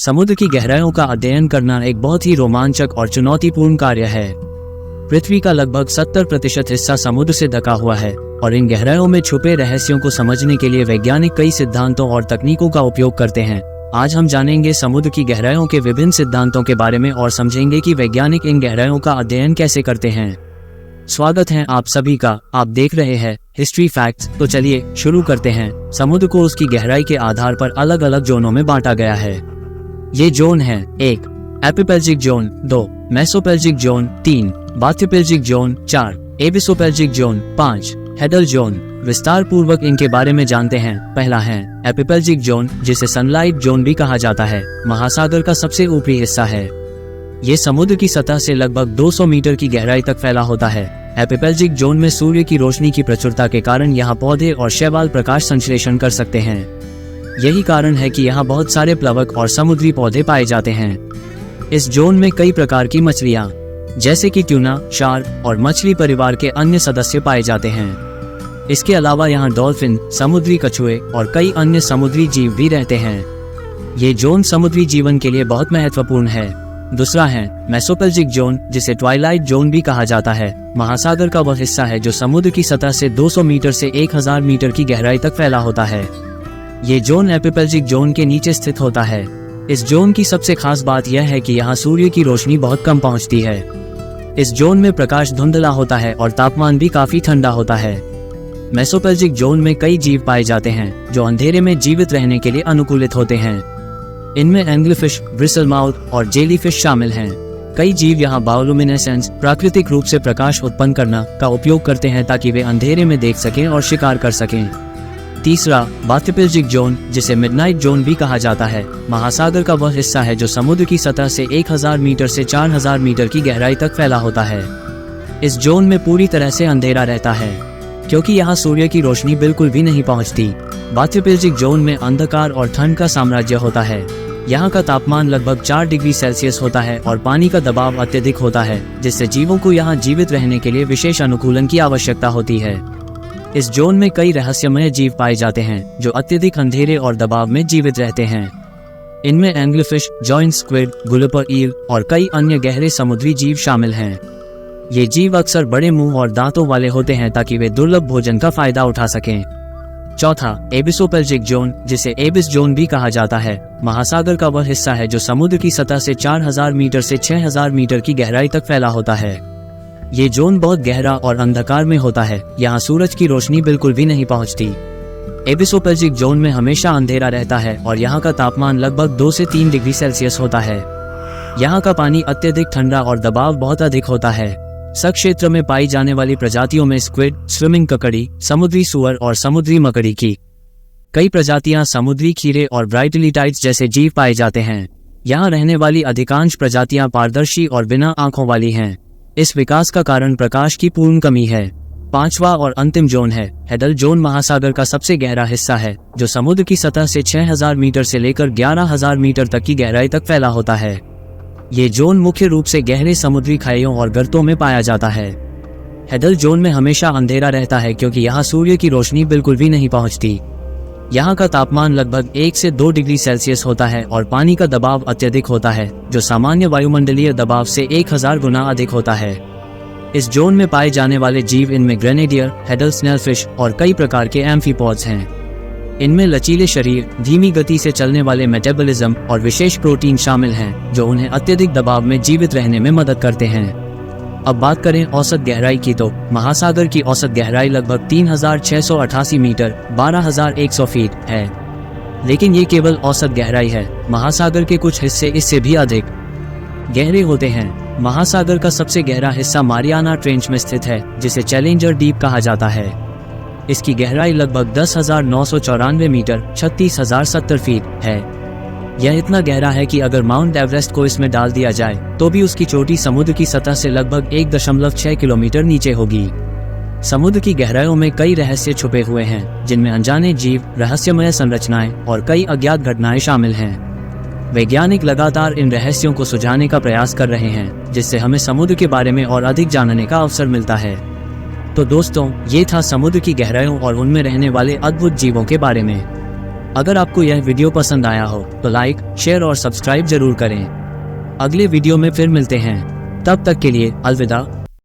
समुद्र की गहराइयों का अध्ययन करना एक बहुत ही रोमांचक और चुनौतीपूर्ण कार्य है। पृथ्वी का लगभग 70% हिस्सा समुद्र से ढका हुआ है और इन गहराइयों में छुपे रहस्यों को समझने के लिए वैज्ञानिक कई सिद्धांतों और तकनीकों का उपयोग करते हैं। आज हम जानेंगे समुद्र की गहराइयों के विभिन्न सिद्धांतों के बारे में और समझेंगे कि वैज्ञानिक इन गहराइयों का अध्ययन कैसे करते हैं। स्वागत है आप सभी का। आप देख रहे हैं हिस्ट्री फैक्ट्स। तो चलिए शुरू करते हैं। समुद्र को उसकी गहराई के आधार पर अलग अलग जोनों में बांटा गया है। ये जोन है: 1 epipelagic zone, 2 mesopelagic zone, 3 bathypelagic zone, 4 abyssopelagic zone, 5 hadal zone. विस्तार पूर्वक इनके बारे में जानते हैं। पहला है एपिपेल्जिक जोन, जिसे सनलाइट जोन भी कहा जाता है। महासागर का सबसे ऊपरी हिस्सा है। ये समुद्र की सतह से लगभग 200 मीटर की गहराई तक फैला होता है। एपिपेल्जिक जोन में सूर्य की रोशनी की प्रचुरता के कारण यहाँ पौधे और शैवाल प्रकाश संश्लेषण कर सकते हैं। यही कारण है कि यहाँ बहुत सारे प्लवक और समुद्री पौधे पाए जाते हैं। इस जोन में कई प्रकार की मछलियाँ जैसे कि ट्यूना, शार्क और मछली परिवार के अन्य सदस्य पाए जाते हैं। इसके अलावा यहाँ डॉल्फिन, समुद्री कछुए और कई अन्य समुद्री जीव भी रहते हैं। ये जोन समुद्री जीवन के लिए बहुत महत्वपूर्ण है। दूसरा है मेसोपेल्जिक जोन, जिसे ट्वाइलाइट जोन भी कहा जाता है। महासागर का वह हिस्सा है जो समुद्र की सतह से 200 मीटर से 1000 मीटर की गहराई तक फैला होता है। ये जोन एपिपेल्जिक जोन के नीचे स्थित होता है। इस जोन की सबसे खास बात यह है कि यहाँ सूर्य की रोशनी बहुत कम पहुँचती है। इस जोन में प्रकाश धुंधला होता है और तापमान भी काफी ठंडा होता है। मेसोपेल्जिक जोन में कई जीव पाए जाते हैं जो अंधेरे में जीवित रहने के लिए अनुकूलित होते हैं। इनमें एंग्लफिश, ब्रिसलमाउथ और जेलीफिश शामिल हैं। कई जीव यहाँ बायोलुमिनेसेंस, प्राकृतिक रूप से प्रकाश उत्पन्न करना का उपयोग करते हैं ताकि वे अंधेरे में देख सकें और शिकार कर सकें। तीसरा बाथ्योपेल्जिक जोन, जिसे मिडनाइट जोन भी कहा जाता है। महासागर का वह हिस्सा है जो समुद्र की सतह से 1000 मीटर से 4000 मीटर की गहराई तक फैला होता है। इस जोन में पूरी तरह से अंधेरा रहता है क्योंकि यहाँ सूर्य की रोशनी बिल्कुल भी नहीं पहुँचती। बाथ्योपेल्जिक जोन में अंधकार और ठंड का साम्राज्य होता है। यहाँ का तापमान लगभग 4 डिग्री सेल्सियस होता है और पानी का दबाव अत्यधिक होता है, जिससे जीवों को यहाँ जीवित रहने के लिए विशेष अनुकूलन की आवश्यकता होती है। इस जोन में कई रहस्यमय जीव पाए जाते हैं जो अत्यधिक अंधेरे और दबाव में जीवित रहते हैं। इनमें एंग्लफिश, जॉइंट स्क्विड, गुलिपर ईल और कई अन्य गहरे समुद्री जीव शामिल हैं। ये जीव अक्सर बड़े मुंह और दांतों वाले होते हैं ताकि वे दुर्लभ भोजन का फायदा उठा सकें। चौथा एबिसोपेल्जिक जोन, जिसे एबिस जोन भी कहा जाता है। महासागर का वह हिस्सा है जो समुद्र की सतह से 4000 मीटर से 6000 मीटर की गहराई तक फैला होता है। ये जोन बहुत गहरा और अंधकार में होता है। यहाँ सूरज की रोशनी बिल्कुल भी नहीं पहुँचती। एबिसोपेल्जिक जोन में हमेशा अंधेरा रहता है और यहाँ का तापमान लगभग 2 से 3 डिग्री सेल्सियस होता है। यहाँ का पानी अत्यधिक ठंडा और दबाव बहुत अधिक होता है। इस क्षेत्र में पाई जाने वाली प्रजातियों में स्क्विड, स्विमिंग ककड़ी, समुद्री सुअर और समुद्री मकड़ी की कई प्रजातियां, समुद्री खीरे और ब्राइटलीटाइट्स जैसे जीव पाए जाते हैं। यहाँ रहने वाली अधिकांश प्रजातियां पारदर्शी और बिना आंखों वाली हैं। इस विकास का कारण प्रकाश की पूर्ण कमी है। पांचवा और अंतिम जोन है हेडल जोन। महासागर का सबसे गहरा हिस्सा है जो समुद्र की सतह से 6000 मीटर से लेकर 11000 मीटर तक की गहराई तक फैला होता है। ये जोन मुख्य रूप से गहरे समुद्री खाइयों और गर्तों में पाया जाता है। हेडल जोन में हमेशा अंधेरा रहता है क्योंकि यहाँ सूर्य की रोशनी बिल्कुल भी नहीं पहुँचती। यहाँ का तापमान लगभग 1 से 2 डिग्री सेल्सियस होता है और पानी का दबाव अत्यधिक होता है जो सामान्य वायुमंडलीय दबाव से 1000 गुना अधिक होता है। इस जोन में पाए जाने वाले जीव इनमें ग्रेनेडियर, हेडल स्नेलफिश और कई प्रकार के एम्फीपॉड्स हैं। इनमें लचीले शरीर, धीमी गति से चलने वाले मेटाबॉलिज्म और विशेष प्रोटीन शामिल हैं जो उन्हें अत्यधिक दबाव में जीवित रहने में मदद करते हैं। अब बात करें औसत गहराई की, तो महासागर की औसत गहराई लगभग 3688 मीटर 12100 फीट है। लेकिन ये केवल औसत गहराई है। महासागर के कुछ हिस्से इससे भी अधिक गहरे होते हैं। महासागर का सबसे गहरा हिस्सा मारियाना ट्रेंच में स्थित है, जिसे चैलेंजर डीप कहा जाता है। इसकी गहराई लगभग 10,994 मीटर 36,070 फीट है। यह इतना गहरा है कि अगर माउंट एवरेस्ट को इसमें डाल दिया जाए तो भी उसकी चोटी समुद्र की सतह से लगभग 1.6 किलोमीटर नीचे होगी। समुद्र की गहराइयों में कई रहस्य छुपे हुए हैं जिनमें अनजाने जीव, रहस्यमय संरचनाएं और कई अज्ञात घटनाएं शामिल हैं। वैज्ञानिक लगातार इन रहस्यों को सुलझाने का प्रयास कर रहे हैं, जिससे हमें समुद्र के बारे में और अधिक जानने का अवसर मिलता है। तो दोस्तों, ये था समुद्र की गहराइयों और उनमें रहने वाले अद्भुत जीवों के बारे में। अगर आपको यह वीडियो पसंद आया हो तो लाइक, शेयर और सब्सक्राइब जरूर करें। अगले वीडियो में फिर मिलते हैं, तब तक के लिए अलविदा।